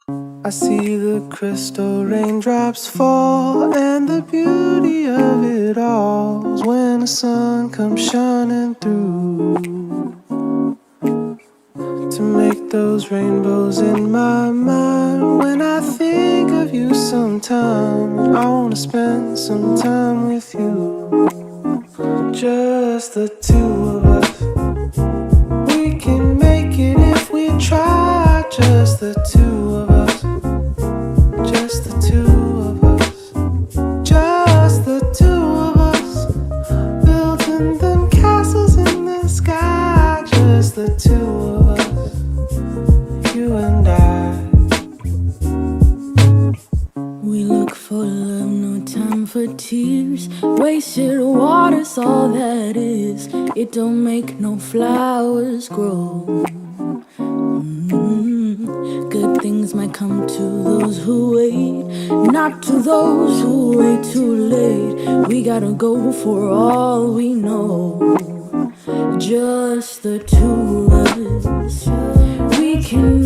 I see the crystal raindrops fall, and the beauty of it all is when the sun comes shining through to make those rainbows in my mind. When I think of you sometime, I wanna spend some time with you, just the two of us. We can make it if we try, just the two of us. Just the two of us, just the two of us, building them castles in the sky. Just the two of us, you and I. We look for love, no time for tears. Wasted water's all that is. It don't make no flowers grow. Good things might come to those who wait, not to those who wait too late. We gotta go for all we know, just the two of us. We can